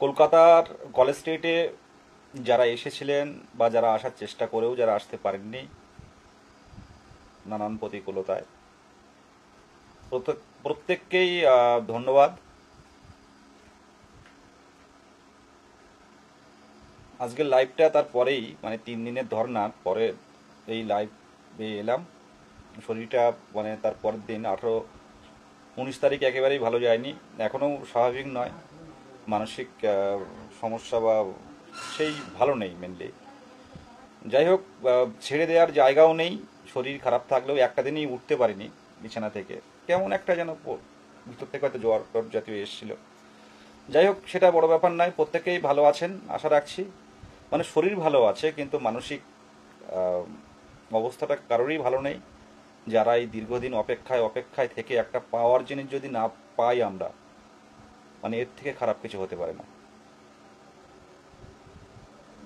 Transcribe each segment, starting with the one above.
কলকাতার কলেজ স্ট্রিটে যারা এসেছিলেন বা যারা আসার চেষ্টা করেও যারা আসতে পারেননি নানান প্রতিকূলতায়, প্রত্যেককেই ধন্যবাদ। আজকের লাইভটা তার পরেই, মানে 3 দিনের ধর্নার পরে এই লাইভে এলাম। শরীরটা মানে তার পরের দিন 19 তারিখ একেবারেই ভালো যায়নি, এখনও স্বাভাবিক নয়। মানসিক সমস্যা বা সেই ভালো নেই মেনলি। যাই হোক, ছেড়ে দেওয়ার জায়গাও নেই। শরীর খারাপ থাকলেও একটা দিনই উঠতে পারিনি বিছানা থেকে, কেমন একটা যেন ভিতর থেকে হয়তো জ্বর টর জাতীয় এসেছিল। যাই হোক, সেটা বড় ব্যাপার নয়, প্রত্যেকেই ভালো আছেন আশা রাখছি। মানে শরীর ভালো আছে কিন্তু মানসিক আহ, অবস্থাটা কারোরই ভালো নেই। যারা এই দীর্ঘদিন অপেক্ষায় থেকে একটা পাওয়ার জিনিস যদি না পাই আমরা, মানে এর থেকে খারাপ কিছু হতে পারে না।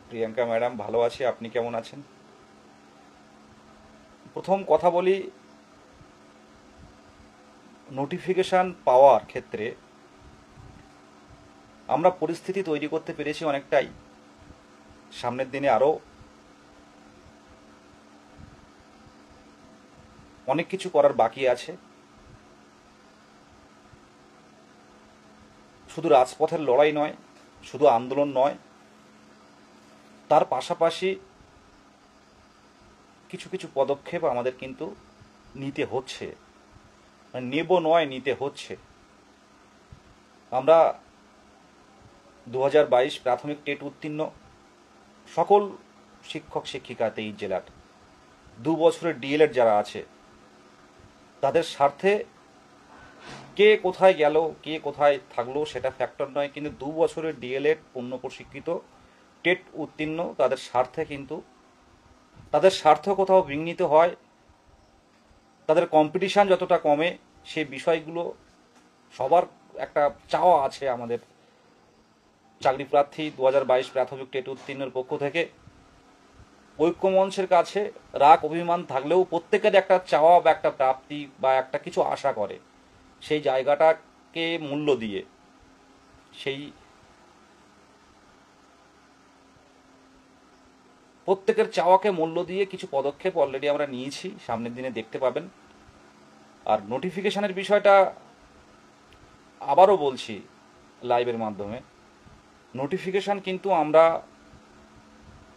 প্রিয়াঙ্কা ম্যাডাম, ভালো আছি, আপনি কেমন আছেন? প্রথম কথা বলি, নোটিফিকেশান পাওয়ার ক্ষেত্রে আমরা পরিস্থিতি তৈরি করতে পেরেছি অনেকটাই। সামনের দিনে আরও অনেক কিছু করার বাকি আছে। শুধু রাজপথের লড়াই নয়, শুধু আন্দোলন নয়, তার পাশাপাশি কিছু কিছু পদক্ষেপ আমাদের কিন্তু নিতে হচ্ছে, মানে নেব নয়, নিতে হচ্ছে। আমরা 2022 প্রাথমিক টেট উত্তীর্ণ সকল শিক্ষক শিক্ষিকা 23 জেলার 2 বছরের ডিএলএড যারা আছে, তাদের স্বার্থে কে কোথায় গেল কে কোথায় থাকলো সেটা ফ্যাক্টর নয়, কিন্তু 2 বছরের ডিএলএড পূর্ণ প্রশিক্ষিত টেট উত্তীর্ণ তাদের স্বার্থে কিন্তু তাদের স্বার্থ কোথাও বিঘ্নিত হয়, তাদের কম্পিটিশান যতটা কমে, সেই বিষয়গুলো সবার একটা চাওয়া আছে আমাদের চাকরি প্রার্থী 2022 প্রাথমিক টেট উত্তীর্ণের পক্ষ থেকে। ঐক্যমঞ্চের কাছে রাগ অভিমান থাকলেও প্রত্যেকের একটা চাওয়া বা একটা প্রাপ্তি বা একটা কিছু আশা করে, সেই জায়গাটাকে মূল্য দিয়ে, সেই প্রত্যেকের চাওয়াকে মূল্য দিয়ে কিছু পদক্ষেপ অলরেডি আমরা নিয়েছি, সামনের দিনে দেখতে পাবেন। আর নোটিফিকেশানের বিষয়টা আবারও বলছি লাইভের মাধ্যমে, নোটিফিকেশান কিন্তু আমরা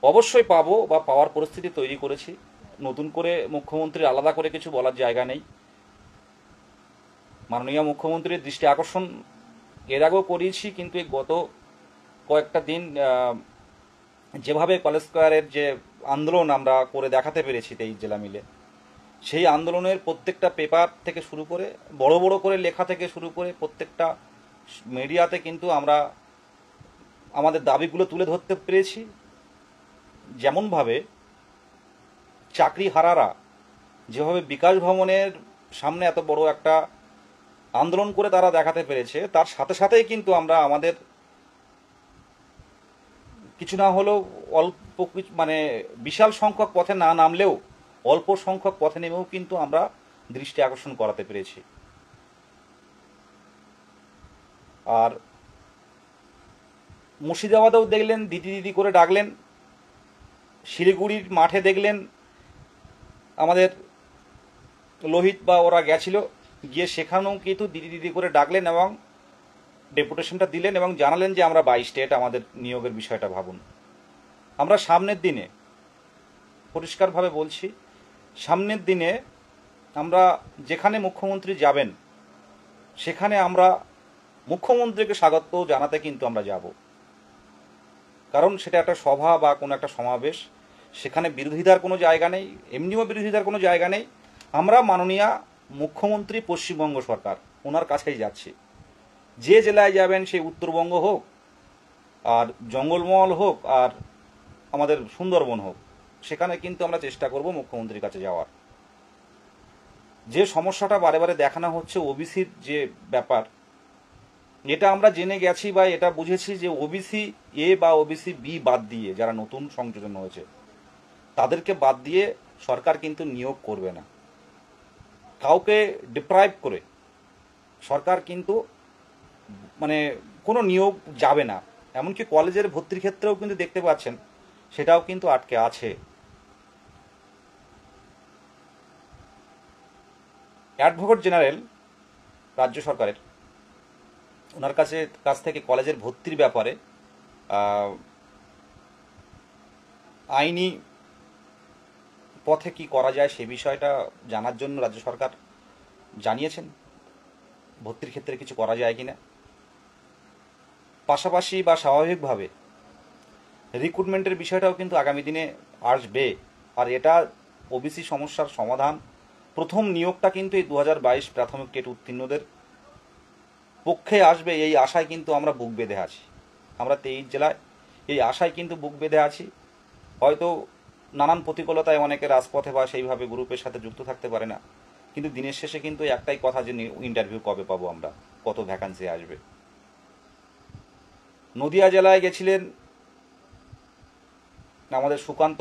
অবশ্যই পাবো বা পাওয়ার পরিস্থিতি তৈরি করেছি। নতুন করে মুখ্যমন্ত্রীর আলাদা করে কিছু বলার জায়গা নেই। মাননীয় মুখ্যমন্ত্রীর দৃষ্টি আকর্ষণ এর আগেও করিয়েছি, কিন্তু এই গত কয়েকটা দিন যেভাবে কলেজ স্কোয়ারের যে আন্দোলন আমরা করে দেখাতে পেরেছি 23 জেলা মিলে, সেই আন্দোলনের প্রত্যেকটা পেপার থেকে শুরু করে বড় বড় করে লেখা থেকে শুরু করে প্রত্যেকটা মিডিয়াতে কিন্তু আমরা আমাদের দাবিগুলো তুলে ধরতে পেরেছি। যেমনভাবে চাকরি হারারা যেভাবে বিকাশ ভবনের সামনে এত বড় একটা আন্দোলন করে তারা দেখাতে পেরেছে, তার সাথে সাথেই কিন্তু আমরা আমাদের কিছু না হলেও অল্প মানে বিশাল সংখ্যক পথে না নামলেও অল্প সংখ্যক পথে নেমেও কিন্তু আমরা দৃষ্টি আকর্ষণ করাতে পেরেছি। আর মুর্শিদাবাদেও দেখলেন দিদি দিদি করে ডাকলেন, শিলিগুড়ির মাঠে দেখলেন আমাদের লোহিত বা ওরা গেছিল, গিয়ে সেখানেও কিন্তু দিদি দিদি করে ডাকলেন এবং ডেপুটেশনটা দিলেন এবং জানালেন যে আমরা 22 স্টেট আমাদের নিয়োগের বিষয়টা ভাবুন। আমরা সামনের দিনে পরিষ্কারভাবে বলছি, সামনের দিনে আমরা যেখানে মুখ্যমন্ত্রী যাবেন সেখানে আমরা মুখ্যমন্ত্রীকে স্বাগত জানাতে কিন্তু আমরা যাব, কারণ সেটা একটা সভা বা কোনো একটা সমাবেশ, সেখানে বিরোধিতার কোনো জায়গা নেই, এমনিও বিরোধিতার কোনো জায়গা নেই। আমরা মাননীয় মুখ্যমন্ত্রী পশ্চিমবঙ্গ সরকার ওনার কাছেই যাচ্ছি। যে জেলায় যাবেন, সেই উত্তরবঙ্গ হোক আর জঙ্গলমহল হোক আর আমাদের সুন্দরবন হোক, সেখানে কিন্তু আমরা চেষ্টা করব মুখ্যমন্ত্রীর কাছে যাওয়ার। যে সমস্যাটা বারে বারে দেখানো হচ্ছে ওবিসির যে ব্যাপার, এটা আমরা জেনে গেছি বা এটা বুঝেছি যে ওবিসি এ বা ওবিসি বি বাদ দিয়ে যারা নতুন সংযোজন হয়েছে তাদেরকে বাদ দিয়ে সরকার কিন্তু নিয়োগ করবে না। কাউকে ডিপ্রাইভ করে সরকার কিন্তু মানে কোনো নিয়োগ যাবে না। এমনকি কলেজের ভর্তির ক্ষেত্রেও কিন্তু দেখতে পাচ্ছেন সেটাও কিন্তু আটকে আছে। অ্যাডভোকেট জেনারেল রাজ্য সরকারের ওনার কাছ থেকে কলেজের ভর্তির ব্যাপারে আইনি পথে কি করা যায় সে বিষয়টা জানার জন্য রাজ্য সরকার জানিয়েছেন ভর্তির ক্ষেত্রে কিছু করা যায় কিনা। পাশাপাশি বা স্বাভাবিকভাবে রিক্রুটমেন্টের বিষয়টাও কিন্তু আগামী দিনে আসবে। আর এটা ওবিসি সমস্যার সমাধান, প্রথম নিয়োগটা কিন্তু এই 2022 প্রাথমিক টেট উত্তীর্ণদের পক্ষে আসবে, এই আশায় কিন্তু আমরা বুক বেঁধে আছি। আমরা 23 জেলায় এই আশায় কিন্তু বুক বেঁধে আছি। হয়তো নানান প্রতিকূলতায় অনেকে রাজপথে বা সেইভাবে গ্রুপের সাথে যুক্ত থাকতে পারে না, কিন্তু দিনের শেষে কিন্তু একটাই কথা যে ইন্টারভিউ কবে পাবো আমরা, কত ভ্যাকান্সি আসবে। নদিয়া জেলায় গেছিলেন আমাদের সুকান্ত,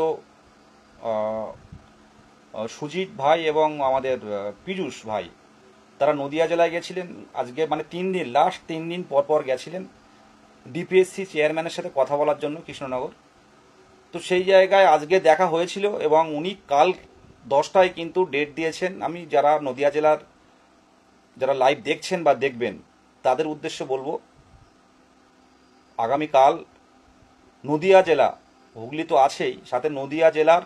সুজিত ভাই এবং আমাদের পীযূষ ভাই, তারা নদিয়া জেলায় গেছিলেন আজকে, মানে 3 দিন, লাস্ট 3 দিন পর পর গেছিলেন ডিপিএসসি চেয়ারম্যানের সাথে কথা বলার জন্য কৃষ্ণনগর। তো সেই জায়গায় আজকে দেখা হয়েছিল এবং উনি কাল 10টায় কিন্তু ডেট দিয়েছেন। আমি যারা নদিয়া জেলার যারা লাইভ দেখছেন বা দেখবেন তাদের উদ্দেশ্যে বলবো, আগামীকাল নদিয়া জেলা, হুগলি তো আছেই, সাথে নদিয়া জেলার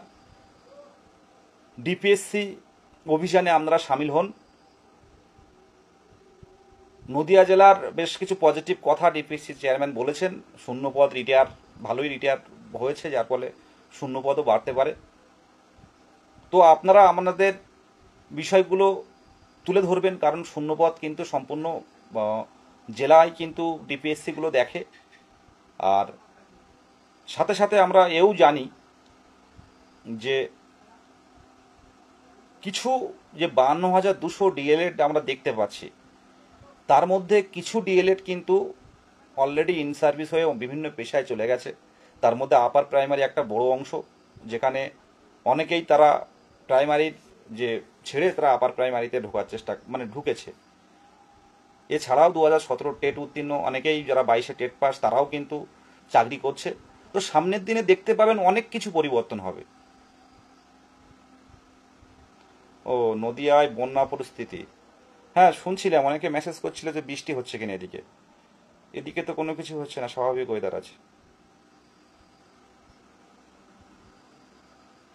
ডিপিএসসি অভিযানে আপনারা সামিল হন। নদিয়া জেলার বেশ কিছু পজিটিভ কথা ডিপিএসসি চেয়ারম্যান বলেছেন। শূন্যপদ রিটায়ার, ভালোই রিটায়ার হয়েছে, যার ফলে শূন্যপদও বাড়তে পারে। তো আপনারা আমাদের বিষয়গুলো তুলে ধরবেন, কারণ শূন্যপদ কিন্তু সম্পূর্ণ জেলায় কিন্তু ডিপিএসসিগুলো দেখে। আর সাথে সাথে আমরা এও জানি যে কিছু যে 52,200 ডিএলএড আমরা দেখতে পাচ্ছি, তার মধ্যে কিছু ডিএলএড কিন্তু অলরেডি ইন সার্ভিস হয়ে বিভিন্ন পেশায় চলে গেছে। তার মধ্যে আপার প্রাইমারি একটা বড় অংশ, যেখানে অনেকেই তারা প্রাইমারির যে ছেড়ে তারা আপার প্রাইমারিতে ঢোকার চেষ্টা ঢুকেছে। এছাড়াও 2017 টেট উত্তীর্ণ অনেকেই যারা 22-এ টেট পাস তারাও কিন্তু চাকরি করছে। তো সামনের দিনে দেখতে পাবেন অনেক কিছু পরিবর্তন হবে। ও নদিয়ায় বন্যা পরিস্থিতি, হ্যাঁ শুনছিলাম, অনেকে মেসেজ করছিল যে বৃষ্টি হচ্ছে কিনা এদিকে। এদিকে তো কোনো কিছু হচ্ছে না, স্বাভাবিক ওয়েদার আছে।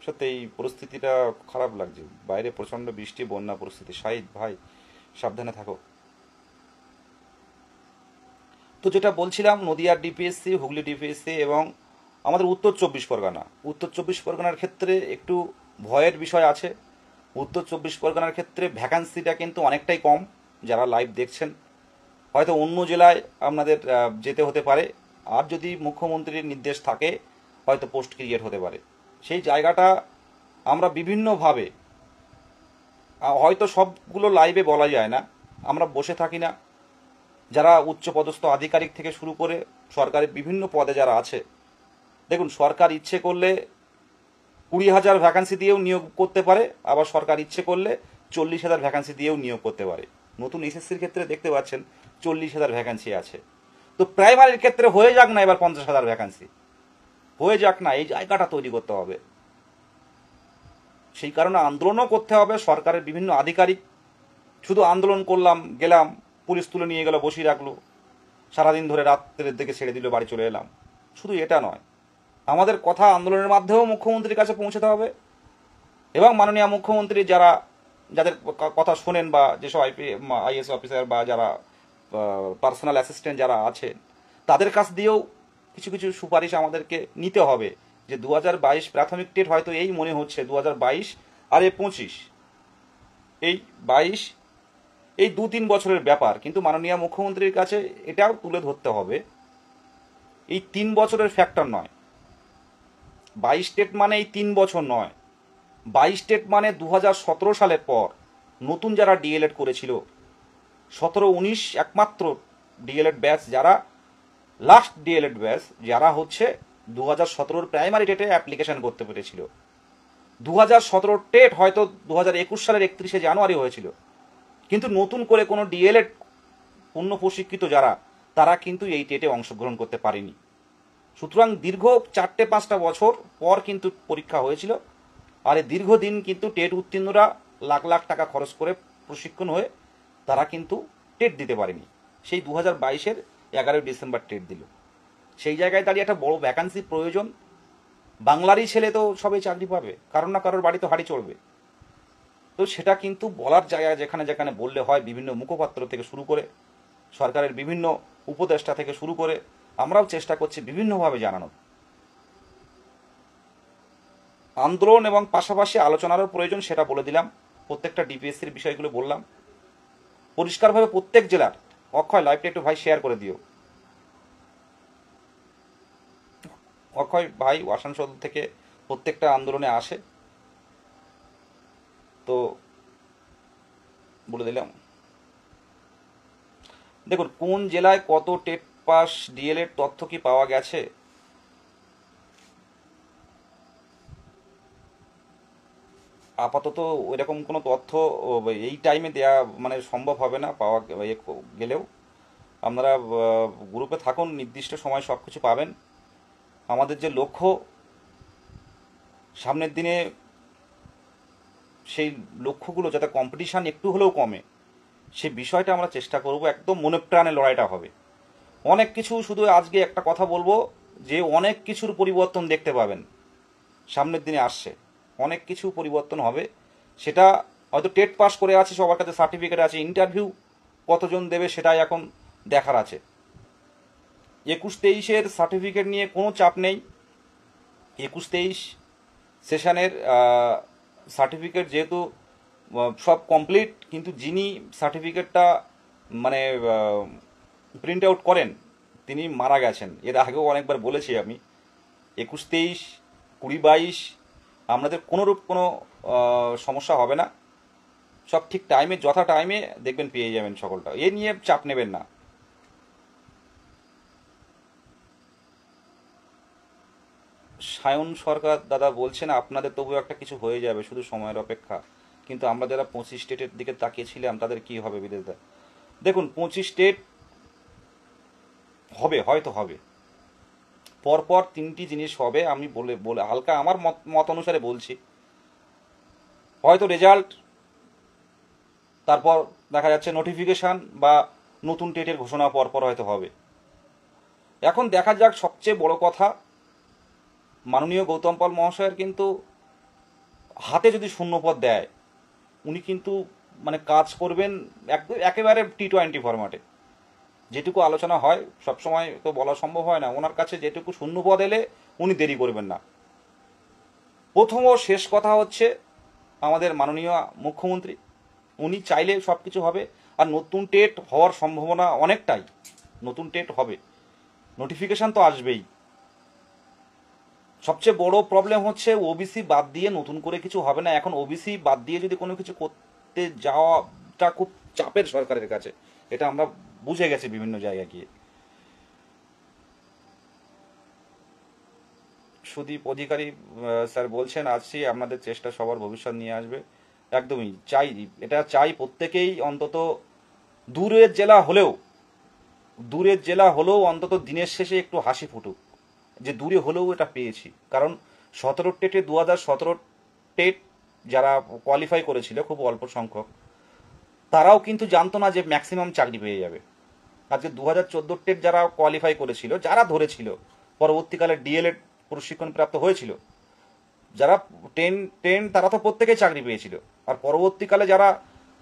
সত্যি এই পরিস্থিতিটা খারাপ লাগছে, বাইরে প্রচণ্ড বৃষ্টি, বন্যা পরিস্থিতি। শাহিদ ভাই সাবধানে থাকো। তো যেটা বলছিলাম, নদিয়ার ডিপিএসসি, হুগলি ডিপিএসসি এবং আমাদের উত্তর 24 পরগনার ক্ষেত্রে একটু ভয়ের বিষয় আছে। উত্তর 24 পরগনার ক্ষেত্রে ভ্যাকান্সিটা কিন্তু অনেকটাই কম। যারা লাইভ দেখছেন হয়তো অন্য জেলায় আপনাদের যেতে হতে পারে, আর যদি মুখ্যমন্ত্রীর নির্দেশ থাকে হয়তো পোস্ট ক্রিয়েট হতে পারে। সেই জায়গাটা আমরা বিভিন্নভাবে, হয়তো সবগুলো লাইভে বলা যায় না, আমরা বসে থাকি না, যারা উচ্চপদস্থ আধিকারিক থেকে শুরু করে সরকারের বিভিন্ন পদে যারা আছে, দেখুন সরকার ইচ্ছে করলে 20,000 ভ্যাকান্সি দিয়েও নিয়োগ করতে পারে, আবার সরকার ইচ্ছে করলে 40,000 ভ্যাকান্সি দিয়েও নিয়োগ করতে পারে। নতুন এসএসসির ক্ষেত্রে দেখতে পাচ্ছেন 40,000 ভ্যাকান্সি আছে। তো প্রাইমারির ক্ষেত্রে হয়ে যাক না এবার 50,000 ভ্যাকান্সি, হয়ে যাক না, এই জায়গাটা তৈরি করতে হবে। সেই কারণে আন্দোলনও করতে হবে। সরকারের বিভিন্ন আধিকারিক শুধু আন্দোলন করলাম, গেলাম, পুলিশ তুলে নিয়ে গেল, বসিয়ে রাখলো, সারাদিন ধরে রাত্রের দিকে ছেড়ে দিল, বাড়ি চলে এলাম, শুধু এটা নয়, আমাদের কথা আন্দোলনের মাধ্যমেও মুখ্যমন্ত্রীর কাছে পৌঁছাতে হবে। এবং মাননীয় মুখ্যমন্ত্রী যাদের কথা শোনেন, বা যেসব আইএস অফিসার বা যারা পার্সোনাল অ্যাসিস্ট্যান্ট যারা আছেন, তাদের কাছ দিয়েও কিছু কিছু সুপারিশ আমাদেরকে নিতে হবে। যে 2022 প্রাথমিক টেট হয়তো এই মনে হচ্ছে 2022 আর 25, এই 22, এই 2-3 বছরের ব্যাপার, কিন্তু মাননীয় মুখ্যমন্ত্রীর কাছে এটাও তুলে ধরতে হবে এই 3 বছরের ফ্যাক্টর নয়। 22 টেট মানে এই 3 বছর নয়, 22 টেট মানে 2017 সালের পর নতুন যারা ডিএলএড করেছিল, 17-19 একমাত্র ডিএলএড ব্যাচ, যারা লাস্ট ডিএলএড ব্যাচ, যারা হচ্ছে 2017 প্রাইমারি টেটে অ্যাপ্লিকেশন করতে পেরেছিল। 2017 টেট হয়তো 2021 সালের 31শে জানুয়ারি হয়েছিল, কিন্তু নতুন করে কোনো ডিএলএড পূর্ণ প্রশিক্ষিত যারা তারা কিন্তু এই টেটে অংশগ্রহণ করতে পারেনি। সুতরাং দীর্ঘ 4-5টা বছর পর কিন্তু পরীক্ষা হয়েছিল, আর এই দীর্ঘদিন কিন্তু টেট উত্তীর্ণরা লাখ লাখ টাকা খরচ করে প্রশিক্ষণ হয়ে তারা কিন্তু টেট দিতে পারেনি। সেই 2022-এর 11ই ডিসেম্বর টেট দিল। সেই জায়গায় দাঁড়িয়ে একটা বড় ভ্যাকান্সি প্রয়োজন। বাংলারই ছেলে তো সবাই চাকরি পাবে, কারোর না কারোর বাড়ি তো হাঁড়ি চড়বে। তো সেটা কিন্তু বলার জায়গায় যেখানে যেখানে বললে হয়, বিভিন্ন মুখপাত্র থেকে শুরু করে সরকারের বিভিন্ন উপদেষ্টা থেকে শুরু করে আমরাও চেষ্টা করছি বিভিন্নভাবে জানানোর। আন্দোলন এবং পাশাপাশি আলোচনারও প্রয়োজন, সেটা বলে দিলাম। প্রত্যেকটা ডিপিএসসির বিষয়গুলো বললাম পরিষ্কারভাবে প্রত্যেক জেলার। অক্ষয়, লাইভটা একটু ভাই শেয়ার করে দিও। অক্ষয় ভাই আসানসোল থেকে প্রত্যেকটা আন্দোলনে আসে, তো বলে দিলাম। দেখুন কোন জেলায় কত টেট পাস ডিএলএড তথ্য কি পাওয়া গেছে, আপাতত ওইরকম কোনো তথ্য এই টাইমে দেয়া মানে সম্ভব হবে না, পাওয়া গেলেও আপনারা গ্রুপে থাকুন, নির্দিষ্ট সময় সব কিছু পাবেন। আমাদের যে লক্ষ্য সামনের দিনে, সেই লক্ষ্যগুলো যাতে কম্পিটিশান একটু হলেও কমে, সে বিষয়টা আমরা চেষ্টা করব। একদম মনে প্রাণে লড়াইটা হবে। অনেক কিছু, শুধু আজকে একটা কথা বলবো যে অনেক কিছুর পরিবর্তন দেখতে পাবেন সামনের দিনে আসছে, অনেক কিছু পরিবর্তন হবে। সেটা হয়তো টেট পাস করে আছে, সবার কাছে সার্টিফিকেট আছে, ইন্টারভিউ কতজন দেবে সেটাই এখন দেখার আছে। 21-23-এর সার্টিফিকেট নিয়ে কোনো চাপ নেই। 21-23 সেশনের সার্টিফিকেট যেহেতু সব কমপ্লিট, কিন্তু যিনি সার্টিফিকেটটা মানে প্রিন্ট আউট করেন তিনি মারা গেছেন। এর আগেও অনেকবার বলেছি আমি, 21-23, 20-22 আপনাদের কোনোরূপ কোনো সমস্যা হবে না। সব ঠিক টাইমে, যথা টাইমে দেখবেন পেয়ে যাবেন সকলটা, এ নিয়ে চাপ নেবেন না। সায়ন সরকার দাদা বলছেন আপনাদের তবু একটা কিছু হয়ে যাবে, শুধু সময়ের অপেক্ষা। কিন্তু আমরা যারা 25 স্টেটের দিকে তাকিয়েছিলাম তাদের কি হবে বিদেশে? দেখুন 25 স্টেট হবে, হয়তো হবে, পরপর 3টি জিনিস হবে। আমি বলে বলে হালকা আমার মত অনুসারে বলছি। হয়তো রেজাল্ট, তারপর দেখা যাচ্ছে নোটিফিকেশান বা নতুন টেটের ঘোষণা পরপর হয়তো হবে। এখন দেখা যাক। সবচেয়ে বড় কথা, মাননীয় গৌতম পাল মহাশয়ের কিন্তু হাতে যদি শূন্যপদ দেয়, উনি কিন্তু মানে কাজ করবেন একেবারে T20 ফরম্যাটে। যেটুকু আলোচনা হয়, সবসময় তো বলা সম্ভব হয় না, ওনার কাছে যেটুকু শূন্যপদ এলে উনি দেরি করবেন না। প্রথম ও শেষ কথা হচ্ছে আমাদের মাননীয় মুখ্যমন্ত্রী, উনি চাইলে সব কিছু হবে। আর নতুন টেট হওয়ার সম্ভাবনা অনেকটাই, নতুন টেট হবে, নোটিফিকেশান তো আসবেই। সবচেয়ে বড় প্রবলেম হচ্ছে ওবিসি বাদ দিয়ে নতুন করে কিছু হবে না। এখন ওবিসি বাদ দিয়ে যদি কোনো কিছু করতে যাওয়াটা খুব চাপের সরকারের কাছে, এটা আমরা বুঝে গেছি বিভিন্ন জায়গায় গিয়ে। সুদীপ অধিকারী স্যার বলছেন, আছি আপনাদের চেষ্টা সবার ভবিষ্যৎ নিয়ে আসবে। একদমই চাই, এটা চাই প্রত্যেকেই। অন্তত দূরের জেলা হলেও, অন্তত দিনের শেষে একটু হাসি ফুটুক যে দূরে হলেও এটা পেয়েছি। কারণ 17 টেটে 2017 টেট যারা কোয়ালিফাই করেছিল, খুব অল্প সংখ্যক, তারাও কিন্তু জানতো না যে ম্যাক্সিমাম চাকরি পেয়ে যাবে। আজকে 2014 টেট যারা কোয়ালিফাই করেছিল, যারা ধরেছিল, পরবর্তীকালে ডিএলএড প্রশিক্ষণ প্রাপ্ত হয়েছিল, যারা 10 তারা তো প্রত্যেকেই চাকরি পেয়েছিল। আর পরবর্তীকালে যারা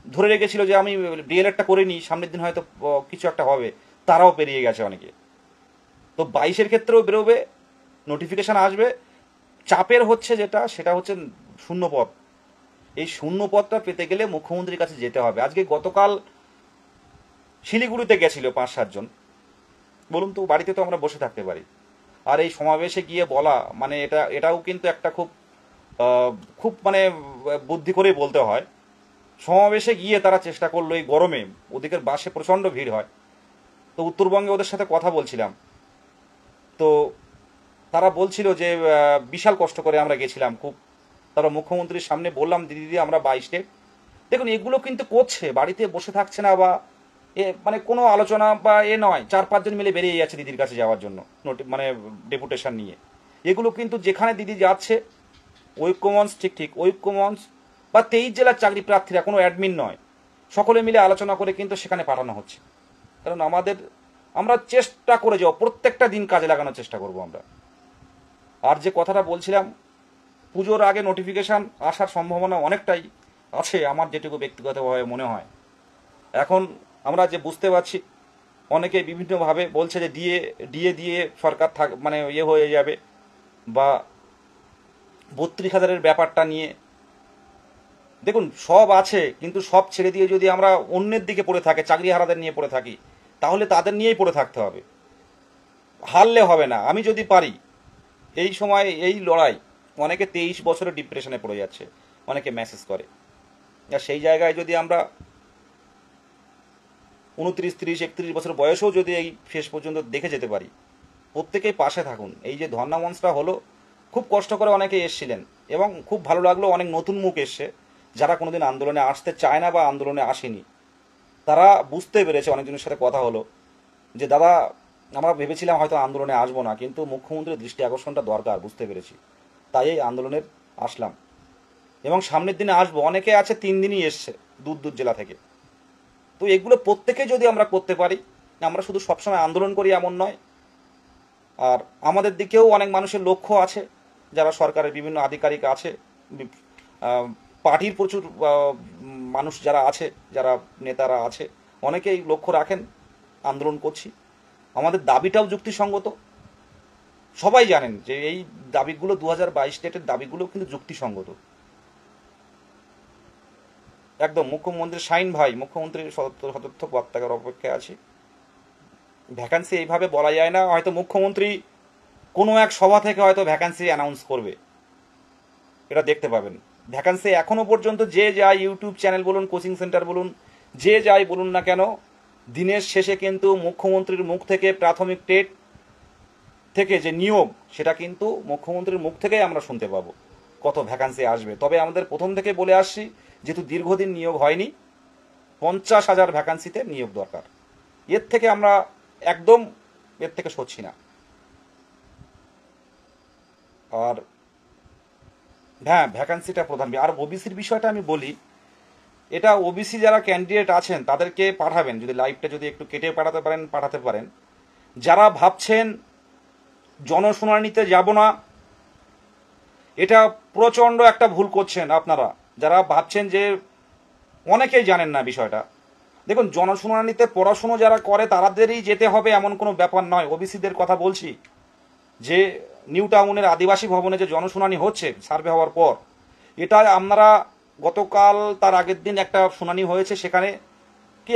ধরে রেখেছিল যে আমি ডিএলএডটা করে নিই, সামনের দিন হয়তো কিছু একটা হবে, তারাও পেরিয়ে গেছে অনেকে। তো 22-এর ক্ষেত্রেও বেরোবে, নোটিফিকেশান আসবে। চাপের হচ্ছে যেটা, সেটা হচ্ছে শূন্যপদ। এই শূন্যপদটা পেতে গেলে মুখ্যমন্ত্রীর কাছে যেতে হবে। আজকে গতকাল শিলিগুড়িতে গেছিল 5-7 জন। বলুন তো, বাড়িতে তো আমরা বসে থাকতে পারি, আর এই সমাবেশে গিয়ে বলা মানে এটাও কিন্তু একটা খুব মানে বুদ্ধি করেই বলতে হয়। সমাবেশে গিয়ে তারা চেষ্টা করলো এই গরমে, ওদিকের বাসে প্রচণ্ড ভিড় হয়। তো উত্তরবঙ্গে ওদের সাথে কথা বলছিলাম, তো তারা বলছিল যে বিশাল কষ্ট করে আমরা গেছিলাম খুব। তারপর মুখ্যমন্ত্রীর সামনে বললাম, দিদি আমরা 22 স্টেট। দেখুন এগুলো কিন্তু করছে, বাড়িতে বসে থাকছে না বা মানে কোনো আলোচনা বা নয়, 4-5 জন মিলে বেরিয়ে যাচ্ছে দিদির কাছে যাওয়ার জন্য মানে ডেপুটেশন নিয়ে। এগুলো কিন্তু যেখানে দিদি যাচ্ছে, ঐক্যমঞ্চ, ঠিক ঐক্যমঞ্চ বা 23 জেলার চাকরি প্রার্থীরা, কোনো অ্যাডমিন নয়, সকলে মিলে আলোচনা করে কিন্তু সেখানে পাঠানো হচ্ছে। কারণ আমরা চেষ্টা করে যাও, প্রত্যেকটা দিন কাজে লাগানোর চেষ্টা করব আমরা। আর যে কথাটা বলছিলাম, পুজোর আগে নোটিফিকেশান আসার সম্ভাবনা অনেকটাই আছে আমার যেটুকু ব্যক্তিগতভাবে মনে হয়। এখন আমরা যে বুঝতে পারছি, অনেকে বিভিন্নভাবে বলছে যে দিয়ে সরকার মানে হয়ে যাবে, বা 32,000-এর ব্যাপারটা নিয়ে। দেখুন, সব আছে, কিন্তু সব ছেড়ে দিয়ে যদি আমরা অন্যের দিকে পড়ে থাকি, চাকরি হারাদের নিয়ে পড়ে থাকি, তাহলে তাদের নিয়েই পড়ে থাকতে হবে, হারলে হবে না। আমি যদি পারি, এই সময় এই লড়াই, অনেকে 23 বছরের ডিপ্রেশনে পড়ে যাচ্ছে, অনেকে মেসেজ করে। আর সেই জায়গায় যদি আমরা 29, 30, 31 বছর বয়সেও যদি এই শেষ পর্যন্ত দেখে যেতে পারি, প্রত্যেকেই পাশে থাকুন। এই যে ধর্ণা মঞ্চটা হলো, খুব কষ্ট করে অনেকে এসছিলেন, এবং খুব ভালো লাগলো, অনেক নতুন মুখ এসছে যারা কোনোদিন আন্দোলনে আসতে চায় না বা আন্দোলনে আসেনি। তারা বুঝতে পেরেছে, অনেকজনের সাথে কথা হলো, যে দাদা, আমরা ভেবেছিলাম হয়তো আন্দোলনে আসবো না, কিন্তু মুখ্যমন্ত্রীর দৃষ্টি আকর্ষণটা দরকার, বুঝতে পেরেছি, তাই এই আন্দোলনের আসলাম, এবং সামনের দিনে আসবো। অনেকে আছে 3 দিনই এসছে দূর দূর জেলা থেকে। তো এগুলো প্রত্যেকে যদি আমরা করতে পারি, আমরা শুধু সবসময় আন্দোলন করি এমন নয়। আর আমাদের দিকেও অনেক মানুষের লক্ষ্য আছে, যারা সরকারের বিভিন্ন আধিকারিক আছে, পার্টির প্রচুর মানুষ যারা আছে, যারা নেতারা আছে, অনেকেই লক্ষ্য রাখেন, আন্দোলন করছি। আমাদের দাবিটাও যুক্তিসঙ্গত। সবাই জানেন যে এই দাবিগুলো 2022 ডেটের দাবিগুলো কিন্তু যুক্তিসঙ্গত একদম। মুখ্যমন্ত্রী শাইন ভাই, মুখ্যমন্ত্রীর সদর্থক বার্তার অপেক্ষায় আছি। ভ্যাকান্সি এইভাবে বলা যায় না, হয়তো মুখ্যমন্ত্রী কোনো এক সভা থেকে হয়তো ভ্যাকান্সি অ্যানাউন্স করবে, এটা দেখতে পাবেন। ভ্যাকান্সি এখনও পর্যন্ত যে যাই ইউটিউব চ্যানেল বলুন, কোচিং সেন্টার বলুন, যে যাই বলুন না কেন, দিনের শেষে কিন্তু মুখ্যমন্ত্রীর মুখ থেকে প্রাথমিক টেট থেকে যে নিয়োগ, সেটা কিন্তু মুখ্যমন্ত্রীর মুখ থেকেই আমরা শুনতে পাবো কত ভ্যাকান্সি আসবে। তবে আমাদের প্রথম থেকে বলে আসছি, যেহেতু দীর্ঘদিন নিয়োগ হয়নি, 50,000 ভ্যাকান্সিতে নিয়োগ দরকার। এর থেকে আমরা একদম এর থেকে সরছি না। আর হ্যাঁ, ভ্যাকান্সিটা প্রধান। আর ওবিসির বিষয়টা আমি বলি, এটা ওবিসি যারা ক্যান্ডিডেট আছেন তাদেরকে পাঠাবেন, যদি লাইভটা যদি একটু কেটে পাঠাতে পারেন। যারা ভাবছেন জনশুনানিতে যাব না, এটা প্রচণ্ড একটা ভুল করছেন আপনারা। যারা ভাবছেন যে, অনেকেই জানেন না বিষয়টা। দেখুন, জনশুনানিতে পড়াশুনো যারা করে তাদেরই যেতে হবে এমন কোনো ব্যাপার নয়। ওবিসিদের কথা বলছি, যে নিউ টাউনের আদিবাসী ভবনে যে জনশুনানি হচ্ছে সার্ভে হওয়ার পর, এটা আমরা গতকাল তার আগের দিন একটা শুনানি হয়েছে, সেখানে কি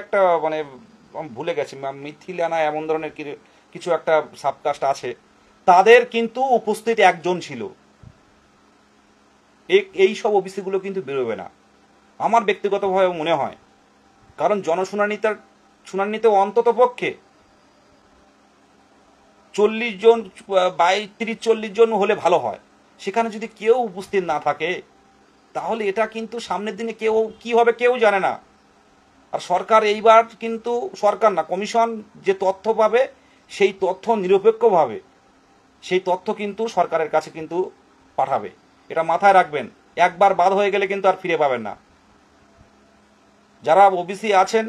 একটা মানে ভুলে গেছি, মিথিলানা এমন ধরনের কিছু একটা সাবকাস্ট আছে, তাদের কিন্তু উপস্থিত একজন ছিল। এই সব ওবিসিগুলো কিন্তু বেরোবে না আমার ব্যক্তিগতভাবে মনে হয়। কারণ শুনানিতে অন্তত পক্ষে 40 জন, 30-40 জন হলে ভালো হয়। সেখানে যদি কেউ উপস্থিত না থাকে, তাহলে এটা কিন্তু সামনের দিনে কেউ কি হবে কেউ জানে না। আর সরকার এইবার কিন্তু, সরকার না, কমিশন যে তথ্য পাবে, সেই তথ্য নিরপেক্ষভাবে সেই তথ্য কিন্তু সরকারের কাছে কিন্তু পাঠাবে। এটা মাথায় রাখবেন, একবার বাদ হয়ে গেলে কিন্তু আর ফিরে পাবেন না। যারা ওবিসি আছেন,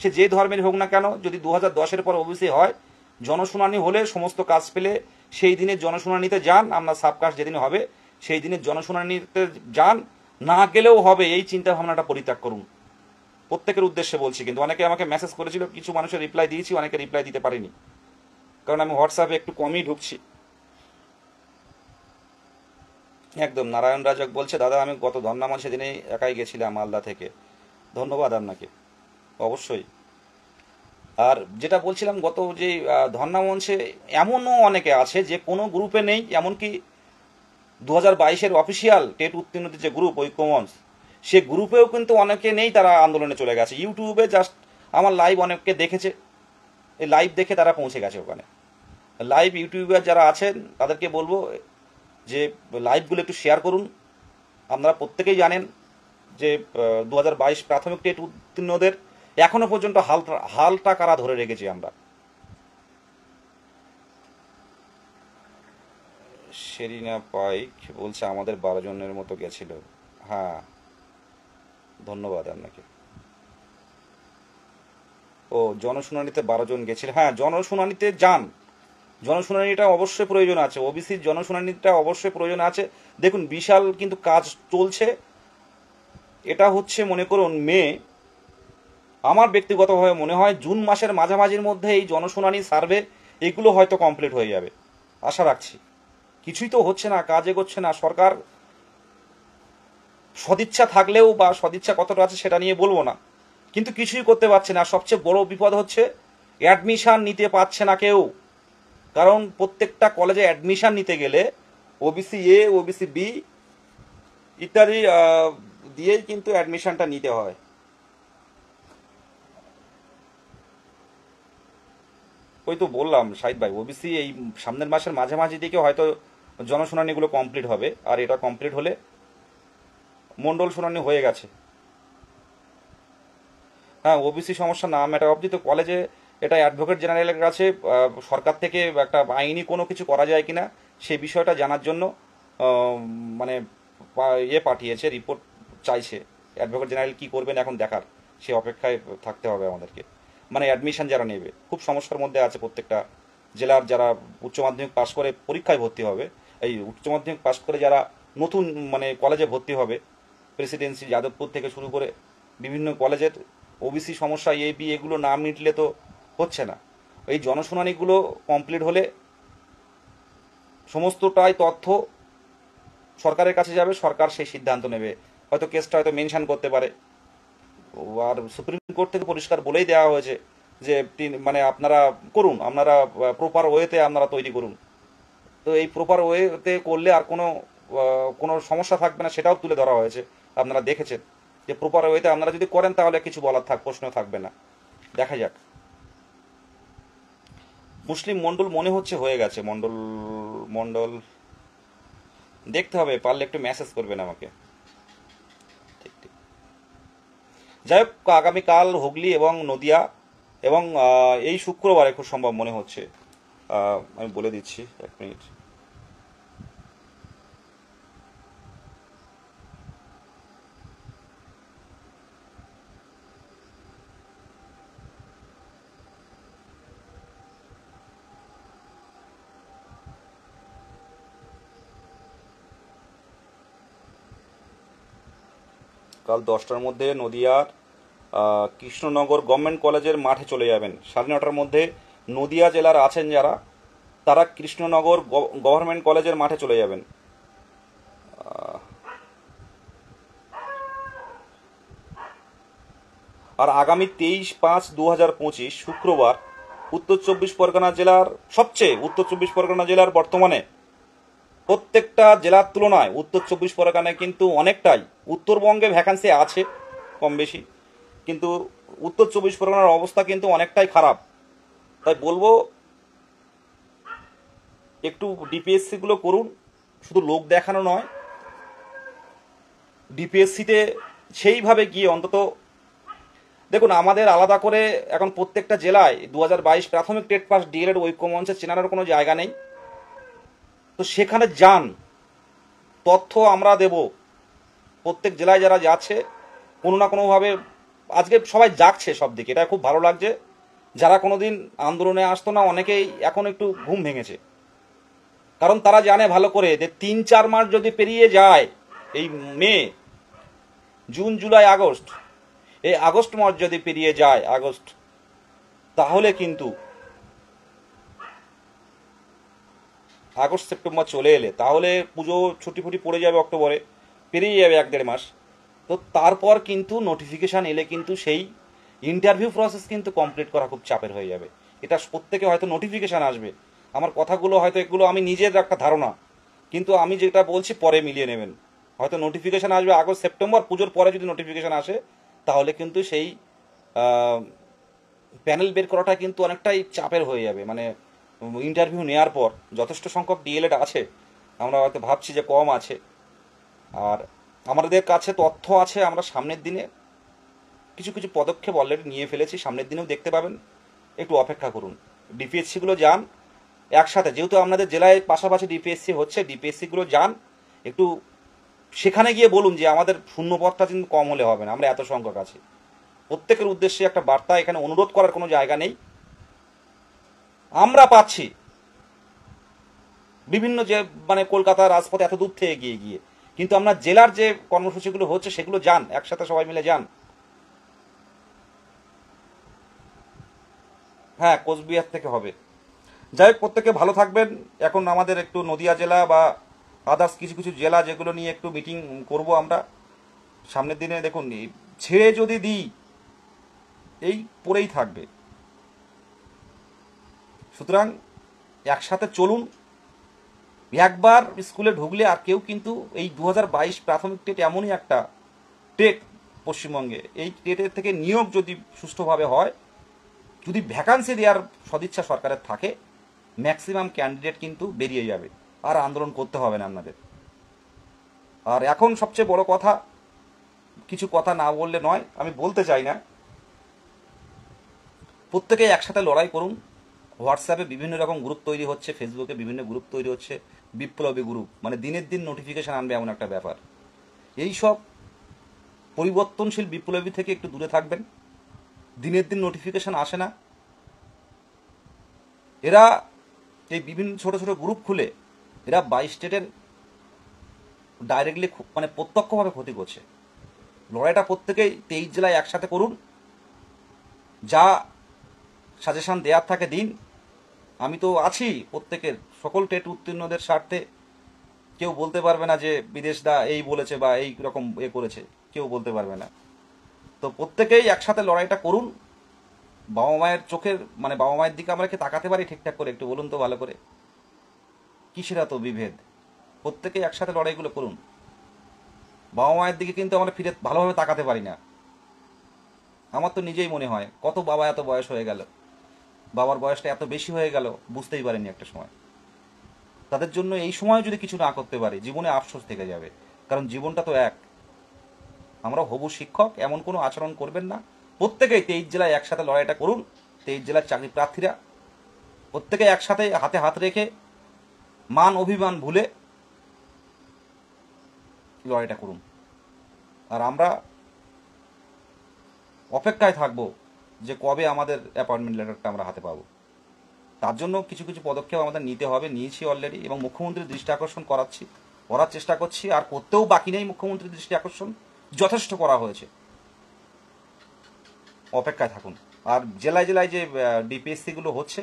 সে যে ধর্মের হোক না কেন, যদি 2010-এর পর ওবিসি হয়, জনশুনানি হলে সমস্ত কাজ পেলে সেই দিনের জনশুনানিতে যান। আমরা সাবকাস্ট যেদিন হবে সেই দিনের জনশুনানিতে যান, না গেলেও হবে, এই চিন্তা ভাবনাটা পরিত্যাগ করুন। প্রত্যেকের উদ্দেশ্যে বলছি। কিন্তু অনেকে আমাকে মেসেজ করেছিল, কিছু মানুষের রিপ্লাই দিয়েছি, অনেকে রিপ্লাই দিতে পারিনি, কারণ আমি হোয়াটসঅ্যাপে একটু কমই ঢুকছি। একদম। নারায়ণ রাজক বলছে, দাদা আমি গত ধর্নামঞ্চ সেদিনেই একাই গেছিলাম মালদা থেকে। ধন্যবাদ আপনাকে, অবশ্যই। আর যেটা বলছিলাম, গত যে ধর্না মঞ্চে এমনও অনেকে আছে যে কোনো গ্রুপে নেই, এমনকি 2022-এর অফিসিয়াল টেট উত্তীর্ণদের যে গ্রুপ ঐক্যমঞ্চ, সে গ্রুপেও কিন্তু অনেকে নেই, তারা আন্দোলনে চলে গেছে। ইউটিউবে জাস্ট আমার লাইভ অনেককে দেখেছে, এই লাইভ দেখে তারা পৌঁছে গেছে ওখানে। লাইভ ইউটিউবার যারা আছেন তাদেরকে বলবো যে লাইভগুলো একটু শেয়ার করুন। আপনারা প্রত্যেকেই জানেন যে 2022 প্রাথমিক টেট উত্তীর্ণদের এখনো পর্যন্ত হালটা কারা ধরে রেখেছি আমরা। সেরিনা পাইক বলছে আমাদের 12 জনের মতো গেছিল। হ্যাঁ, ধন্যবাদ আপনাকে। ও, জনশুনানিতে 12 জন গেছিল। হ্যাঁ, জনশুনানিতে যান, জনশুনানিটা অবশ্যই প্রয়োজন আছে, ওবিসির জনশুনানিটা অবশ্যই প্রয়োজন আছে। দেখুন, বিশাল কিন্তু কাজ চলছে। এটা হচ্ছে মনে করুন মে, আমার ব্যক্তিগতভাবে মনে হয় জুন মাসের মাঝামাঝির মধ্যে এই জনশুনানি, সার্ভে এগুলো হয়তো কমপ্লিট হয়ে যাবে, আশা রাখছি। কিছুই তো হচ্ছে না, কাজ এগোচ্ছে না। সরকার সদিচ্ছা থাকলেও, বা সদিচ্ছা কতটা আছে সেটা নিয়ে বলবো না, কিন্তু কিছুই করতে পারছে না। সবচেয়ে বড় বিপদ হচ্ছে অ্যাডমিশন নিতে পারছে না কেউ। কারণ প্রত্যেকটা কলেজে অ্যাডমিশন নিতে গেলে ওবিসি এ, ওবিসি বি ইত্যাদি দিয়েই কিন্তু অ্যাডমিশনটা নিতে হয়। ওই তো বললাম শাহিদ ভাই, ওবিসি এই সামনের মাসের মাঝামাঝি দিকে হয়তো জনশুনানিগুলো কমপ্লিট হবে, আর এটা কমপ্লিট হলে মন্ডল শুনানি হয়ে গেছে। হ্যাঁ, ওবিসি সমস্যা না মেটা অবধি তো কলেজে এটা অ্যাডভোকেট জেনারেলের কাছে সরকার থেকে একটা আইনি কোনো কিছু করা যায় কিনা সেই বিষয়টা জানার জন্য মানে পাঠিয়েছে, রিপোর্ট চাইছে। অ্যাডভোকেট জেনারেল কি করবেন এখন দেখার, সে অপেক্ষায় থাকতে হবে আমাদেরকে। মানে অ্যাডমিশন যারা নেবে খুব সমস্যার মধ্যে আছে, প্রত্যেকটা জেলার যারা উচ্চ মাধ্যমিক পাশ করে পরীক্ষায় ভর্তি হবে, এই উচ্চ মাধ্যমিক পাশ করে যারা নতুন মানে কলেজে ভর্তি হবে, প্রেসিডেন্সি, যাদবপুর থেকে শুরু করে বিভিন্ন কলেজের ওবিসি সমস্যা, এ বি, এগুলো না মিটলে তো হচ্ছে না। এই জনশুনানিগুলো কমপ্লিট হলে সমস্তটাই তথ্য সরকারের কাছে যাবে, সরকার সেই সিদ্ধান্ত নেবে। হয়তো কেসটা হয়তো মেনশন করতে পারে। আর সুপ্রিম কোর্ট থেকে পরিষ্কার বলেই দেওয়া হয়েছে যে মানে আপনারা করুন, আপনারা প্রপার ওয়েতে আপনারা তৈরি করুন। তো এই প্রপার ওয়েতে করলে আর কোনো সমস্যা থাকবে না, সেটাও তুলে ধরা হয়েছে। আপনারা দেখেছেন যে প্রপার ওয়েতে আপনারা যদি করেন তাহলে কিছু বলার প্রশ্ন থাকবে না। দেখা যাক। মুসলিম মন্ডল মনে হচ্ছে হয়ে গেছে। মন্ডল মন্ডল দেখতে হবে, পারলে একটু মেসেজ করবেন আমাকে। ঠিক ঠিক। যাই হোক, আগামীকাল হুগলি এবং নদিয়া এবং এই শুক্রবারে খুব সম্ভব মনে হচ্ছে। আমি বলে দিচ্ছি, 1 মিনিট। কাল 10টার মধ্যে নদিয়ার কৃষ্ণনগর গভর্নমেন্ট কলেজের মাঠে চলে যাবেন। 9:30টার মধ্যে নদিয়া জেলার আছেন যারা, তারা কৃষ্ণনগর গভর্নমেন্ট কলেজের মাঠে চলে যাবেন। আর আগামী 23/5/2025 শুক্রবার উত্তর চব্বিশ পরগনা জেলার বর্তমানে প্রত্যেকটা জেলার তুলনায় উত্তর চব্বিশ পরগনায় কিন্তু অনেকটাই, উত্তরবঙ্গে ভ্যাকান্সি আছে কম বেশি, কিন্তু উত্তর চব্বিশ পরগনার অবস্থা কিন্তু অনেকটাই খারাপ। তাই বলবো একটু ডিপিএসসিগুলো করুন, শুধু লোক দেখানো নয়, ডিপিএসসিতে সেইভাবে গিয়ে অন্তত দেখুন, আমাদের আলাদা করে এখন প্রত্যেকটা জেলায় 2022 প্রাথমিক টেট পাস ডিএলএড ঐক্যমঞ্চে চেনানোর কোনো জায়গা নেই। তো সেখানে যান, তথ্য আমরা দেব। প্রত্যেক জেলায় যারা যাচ্ছে কোনো না কোনোভাবে আজকে সবাই জাগছে সব দিকে, এটা খুব ভালো লাগছে। যারা কোনোদিন আন্দোলনে আসতো না, অনেকেই এখন একটু ঘুম ভেঙেছে, কারণ তারা জানে ভালো করে যে 3-4 মাস যদি পেরিয়ে যায়, এই মে, জুন, জুলাই, আগস্ট, এই আগস্ট মাস যদি পেরিয়ে যায়, আগস্ট, তাহলে কিন্তু আগস্ট সেপ্টেম্বর চলে এলে তাহলে পুজো ছুটি ফুটি পড়ে যাবে, অক্টোবরে পেরিয়ে যাবে 1-1.5 মাস। তো তারপর কিন্তু নোটিফিকেশান এলে কিন্তু সেই ইন্টারভিউ প্রসেস কিন্তু কমপ্লিট করা খুব চাপের হয়ে যাবে। এটা প্রত্যেকে হয়তো নোটিফিকেশান আসবে, আমার কথাগুলো হয়তো এগুলো আমি নিজের একটা ধারণা, কিন্তু আমি যেটা বলছি পরে মিলিয়ে নেবেন। হয়তো নোটিফিকেশান আসবে আগস্ট সেপ্টেম্বর, পুজোর পরে যদি নোটিফিকেশান আসে তাহলে কিন্তু সেই প্যানেল বের করাটা কিন্তু অনেকটাই চাপের হয়ে যাবে। মানে ইন্টারভিউ নেওয়ার পর যথেষ্ট সংখ্যক ডিএলএড আছে, আমরা হয়তো ভাবছি যে কম আছে। আর আমাদের কাছে তথ্য আছে, আমরা সামনের দিনে কিছু কিছু পদক্ষেপ অলরেডি নিয়ে ফেলেছি, সামনের দিনেও দেখতে পাবেন, একটু অপেক্ষা করুন। ডিপিএসসিগুলো যান একসাথে, যেহেতু আপনাদের জেলায় পাশাপাশি ডিপিএসসি হচ্ছে, ডিপিএসসিগুলো যান একটু, সেখানে গিয়ে বলুন যে আমাদের শূন্যপদটা কিন্তু কম হলে হবে না, আমরা এত সংখ্যক আছি। প্রত্যেকের উদ্দেশ্যে একটা বার্তা, এখানে অনুরোধ করার কোনো জায়গা নেই। আমরা পাচ্ছি বিভিন্ন যে মানে কলকাতা রাজপথে এত দূর থেকে গিয়ে গিয়ে, কিন্তু আমরা জেলার যে কর্মসূচিগুলো হচ্ছে সেগুলো যান, একসাথে সবাই মিলে যান। হ্যাঁ, কোচবিহার থেকে হবে। যাই হোক, প্রত্যেকে ভালো থাকবেন। এখন আমাদের একটু নদিয়া জেলা বা আদার্স কিছু কিছু জেলা যেগুলো নিয়ে একটু মিটিং করব আমরা সামনের দিনে। দেখুন, ছেড়ে যদি দিই এই পড়েই থাকবে, সুতরাং একসাথে চলুন। একবার স্কুলে ঢুকলে আর কেউ কিন্তু এই 2022 প্রাথমিক টেট এমনই একটা টেট পশ্চিমবঙ্গে, এই টেটের থেকে নিয়োগ যদি সুষ্ঠুভাবে হয়, যদি ভ্যাকান্সি দেওয়ার সদিচ্ছা সরকারের থাকে, ম্যাক্সিমাম ক্যান্ডিডেট কিন্তু বেরিয়ে যাবে, আর আন্দোলন করতে হবে না আপনাদের। আর এখন সবচেয়ে বড় কথা, কিছু কথা না বললে নয়, আমি বলতে চাই না, প্রত্যেকে একসাথে লড়াই করুন। হোয়াটসঅ্যাপে বিভিন্ন রকম গ্রুপ তৈরি হচ্ছে, ফেসবুকে বিভিন্ন গ্রুপ তৈরি হচ্ছে, বিপ্লবী গ্রুপ, মানে দিনের দিন নোটিফিকেশন আনবে এমন একটা ব্যাপার। এই সব পরিবর্তনশীল বিপ্লবী থেকে একটু দূরে থাকবেন। দিনের দিন নোটিফিকেশন আসে না, এরা এই বিভিন্ন ছোট ছোট গ্রুপ খুলে এরা 22 স্টেটের ডাইরেক্টলি মানে প্রত্যক্ষভাবে ক্ষতি করছে। লড়াইটা প্রত্যেকেই 23 জেলায় একসাথে করুন, যা সাজেশন দেওয়ার থাকে দিন। আমি তো আছি প্রত্যেকের, সকল টেট উত্তীর্ণদের স্বার্থে। কেউ বলতে পারবে না যে বিদেশ দা এই বলেছে বা এই রকম এ করেছে, কেউ বলতে পারবে না। তো প্রত্যেকেই একসাথে লড়াইটা করুন। বাবা মায়ের চোখের মানে বাবা মায়ের দিকে আমরা কি তাকাতে পারি ঠিকঠাক করে? একটু বলুন তো ভালো করে, কিসের এত বিভেদ? প্রত্যেকেই একসাথে লড়াইগুলো করুন। বাবা মায়ের দিকে কিন্তু আমরা ফিরে ভালোভাবে তাকাতে পারি না। আমার তো নিজেই মনে হয়, কত বাবা এত বয়স হয়ে গেল, বাবার বয়সটা এত বেশি হয়ে গেল, বুঝতেই পারেনি একটা সময়। তাদের জন্য এই সময় যদি কিছু না করতে পারি, জীবনে আফসোস থেকে যাবে। কারণ জীবনটা তো এক। আমরা হবু শিক্ষক, এমন কোনো আচরণ করবেন না। প্রত্যেকেই 23 জেলায় একসাথে লড়াইটা করুন। 23 জেলার চাকরি প্রার্থীরা প্রত্যেকে একসাথে হাতে হাত রেখে, মান অভিমান ভুলে লড়াইটা করুন। আর আমরা অপেক্ষায় থাকবো যে কবে আমাদের অ্যাপয়েন্টমেন্ট লেটারটা আমরা হাতে পাবো। তার জন্য কিছু কিছু পদক্ষেপ আমাদের নিতে হবে, নিয়েছি অলরেডি, এবং মুখ্যমন্ত্রীর দৃষ্টি আকর্ষণ করার চেষ্টা করছি। আর করতেও বাকি নেই, মুখ্যমন্ত্রীর দৃষ্টি আকর্ষণ যথেষ্ট করা হয়েছে। অপেক্ষায় থাকুন। আর জেলায় জেলায় যে ডিপিএসসিগুলো হচ্ছে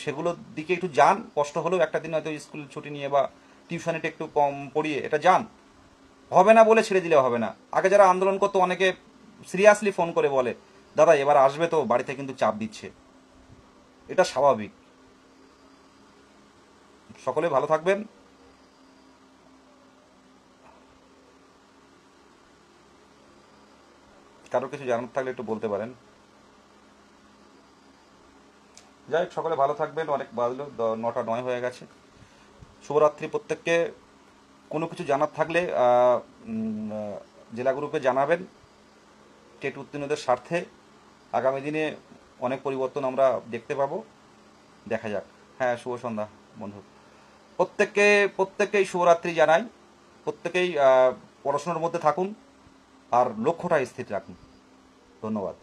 সেগুলোর দিকে একটু যান, কষ্ট হলেও একটা দিন হয়তো স্কুল ছুটি নিয়ে বা টিউশনিটা একটু কম পড়িয়ে এটা যান। হবে না বলে ছেড়ে দিলে হবে না। আগে যারা আন্দোলন করতো অনেকে সিরিয়াসলি ফোন করে বলে, দাদা এবার আসবে তো, বাড়িতে কিন্তু চাপ দিচ্ছে। এটা স্বাভাবিক। সকলে ভালো থাকবেন। কারোর কিছু জানার থাকলে একটু বলতে পারেন। যাই হোক, সকলে ভালো থাকবেন। অনেক বাজলো, 9টা 9 হয়ে গেছে। শুভরাত্রি প্রত্যেককে। কোনো কিছু জানার থাকলে জেলা গ্রুপে জানাবেন। টেট উত্তীর্ণদের স্বার্থে আগামী দিনে অনেক পরিবর্তন আমরা দেখতে পাবো, দেখা যাক। হ্যাঁ, শুভ সন্ধ্যা বন্ধু। প্রত্যেককেই শুভরাত্রি জানাই। প্রত্যেকেই পড়াশোনার মধ্যে থাকুন আর লক্ষ্যটা স্থির রাখুন। ধন্যবাদ।